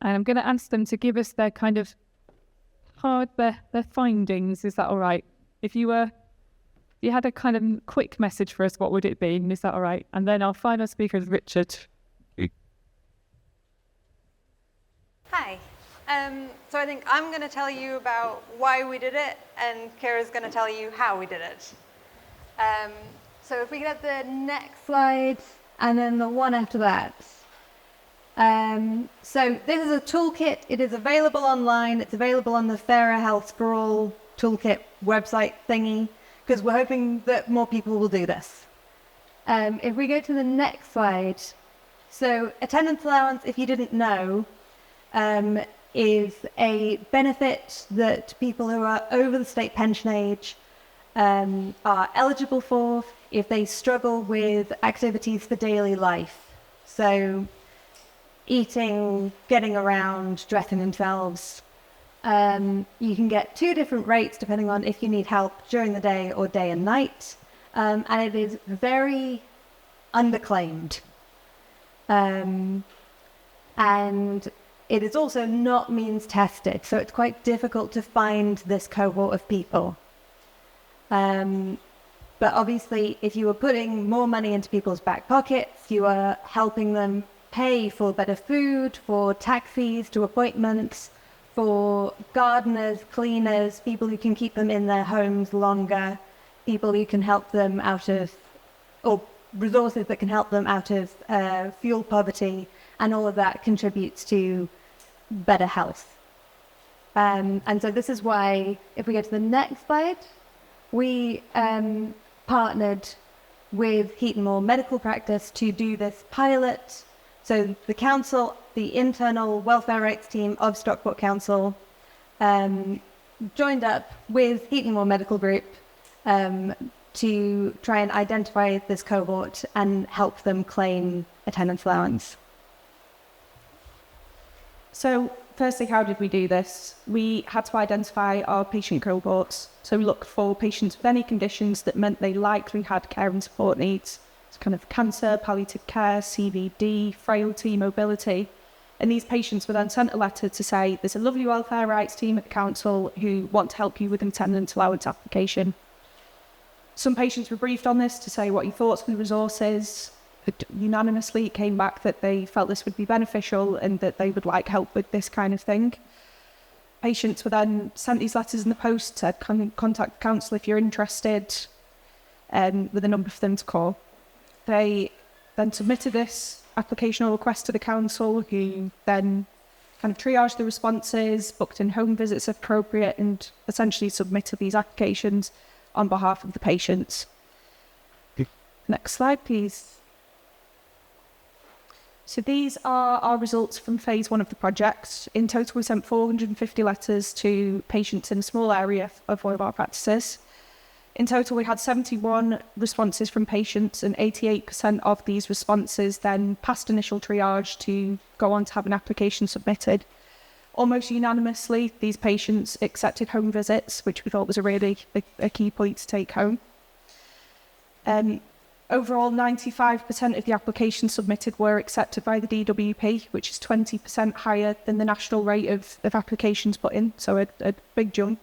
And I'm going to ask them to give us their kind of their findings. Is that all right? If you had a kind of quick message for us, what would it be? Is that all right? And then our final speaker is Richard. Hi. So I think I'm going to tell you about why we did it, and Ciara's going to tell you how we did it. So if we get the next slide, and then the one after that. So this is a toolkit. It is available online. It's available on the Fairer Health for All toolkit website thingy, because we're hoping that more people will do this. If we go to the next slide. So attendance allowance, if you didn't know, is a benefit that people who are over the state pension age are eligible for if they struggle with activities for daily life. So eating, getting around, dressing themselves. You can get 2 different rates depending on if you need help during the day or day and night. And it is very underclaimed. And it is also not means tested, so it's quite difficult to find this cohort of people. But obviously, if you are putting more money into people's back pockets, you are helping them pay for better food, for taxis to appointments, for gardeners, cleaners, people who can keep them in their homes longer, people who can help them out of, or resources that can help them out of fuel poverty, and all of that contributes to better health. And so this is why, if we go to the next slide, we partnered with Heaton Medical Practice to do this pilot. So the council, the internal welfare rights team of Stockport Council, joined up with Heaton Medical Group to try and identify this cohort and help them claim attendance allowance. So firstly, how did we do this? We had to identify our patient cohorts. So we looked for patients with any conditions that meant they likely had care and support needs. It's kind of cancer, palliative care, CVD, frailty, mobility. And these patients were then sent a letter to say, there's a lovely welfare rights team at the council who want to help you with an attendance allowance application. Some patients were briefed on this to say what your thoughts on the resources. Unanimously, it came back that they felt this would be beneficial and that they would like help with this kind of thing. Patients were then sent these letters in the post, said contact the council if you're interested, with a number for them to call. They then submitted this application or request to the council, who then kind of triaged the responses, booked in home visits if appropriate, and essentially submitted these applications on behalf of the patients. Next slide, please. So these are our results from phase 1 of the project. In total, we sent 450 letters to patients in a small area of one of our practices. In total, we had 71 responses from patients, and 88% of these responses then passed initial triage to go on to have an application submitted. Almost unanimously, these patients accepted home visits, which we thought was a key point to take home. Overall, 95% of the applications submitted were accepted by the DWP, which is 20% higher than the national rate of applications put in, so a big jump.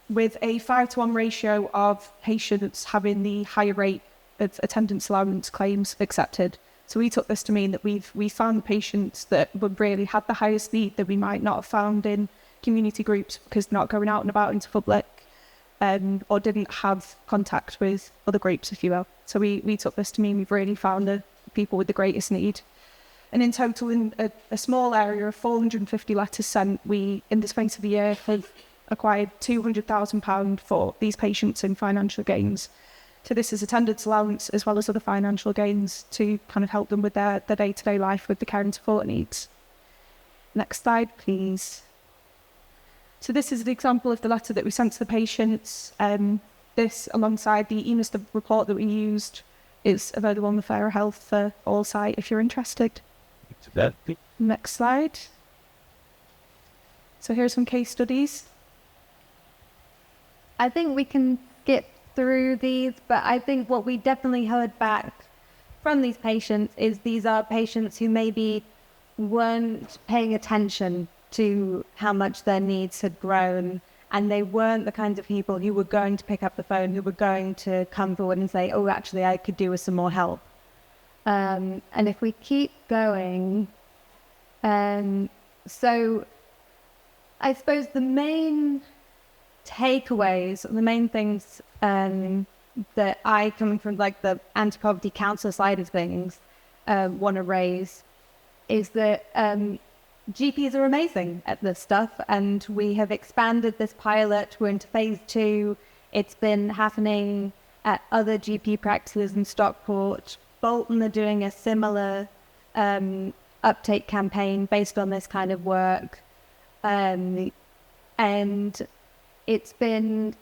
With a 5-to-1 ratio of patients having the higher rate of attendance allowance claims accepted. So we took this to mean that we found the patients that would really had the highest need that we might not have found in community groups because they're not going out and about into public, or didn't have contact with other groups, if you will. So we took this to mean we've really found the people with the greatest need. And in total, in a small area of 450 letters sent, we, in the space of a year, have acquired £200,000 for these patients in financial gains. So this is attendance allowance as well as other financial gains to kind of help them with their day-to-day life with the care and support needs. Next slide, please. So this is an example of the letter that we sent to the patients. This, alongside the EMIS report that we used, is available on the Fairer Health for All site if you're interested. Next slide. So here are some case studies. I think we can skip through these, but I think what we definitely heard back from these patients is these are patients who maybe weren't paying attention to how much their needs had grown, and they weren't the kinds of people who were going to pick up the phone, who were going to come forward and say, oh, actually, I could do with some more help. And if we keep going, so I suppose the main takeaways, the main things that I, coming from like the anti-poverty council side of things, want to raise is that GPs are amazing at this stuff, and we have expanded this pilot. We're into phase 2. It's been happening at other GP practices in Stockport. Bolton are doing a similar uptake campaign based on this kind of work. And it's been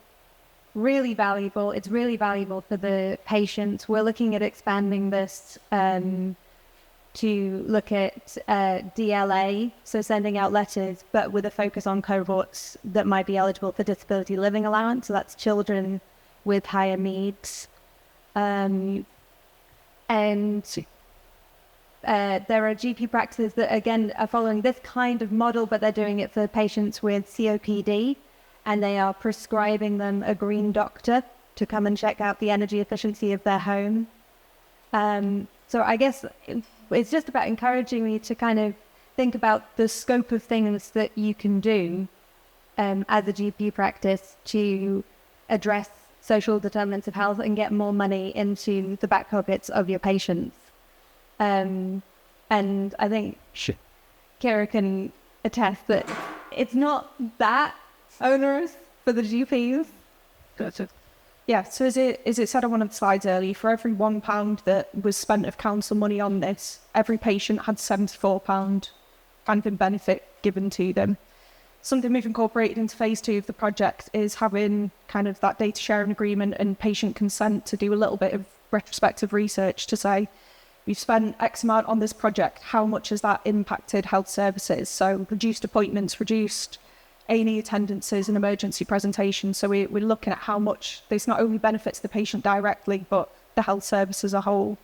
really valuable. It's really valuable for the patients. We're looking at expanding this to look at DLA, so sending out letters, but with a focus on cohorts that might be eligible for disability living allowance. So that's children with higher needs. And there are GP practices that, again, are following this kind of model, but they're doing it for patients with COPD, and they are prescribing them a green doctor to come and check out the energy efficiency of their home. So I guess it's just about encouraging me to kind of think about the scope of things that you can do as a GP practice to address social determinants of health and get more money into the back pockets of your patients. And I think Ciara can attest that it's not that onerous for the GPs. That's it. Yeah, so as it said on one of the slides earlier, for every £1 that was spent of council money on this, every patient had £74 kind of in benefit given to them. Something we've incorporated into phase 2 of the project is having kind of that data sharing agreement and patient consent to do a little bit of retrospective research to say, we've spent X amount on this project, how much has that impacted health services? So reduced appointments, reduced A&E attendances and emergency presentations. So we're looking at how much this not only benefits the patient directly, but the health service as a whole.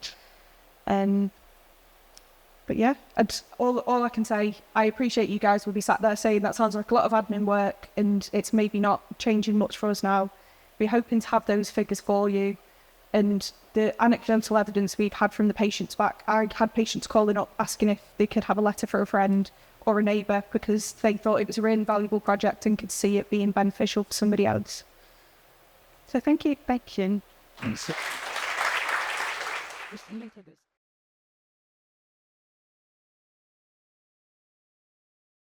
But yeah, and all I can say, I appreciate you guys will be sat there saying that sounds like a lot of admin work and it's maybe not changing much for us now. We're hoping to have those figures for you. And the anecdotal evidence we've had from the patients back, I had patients calling up asking if they could have a letter for a friend or a neighbour because they thought it was a really valuable project and could see it being beneficial for somebody else. So thank you. Thank you. Thanks.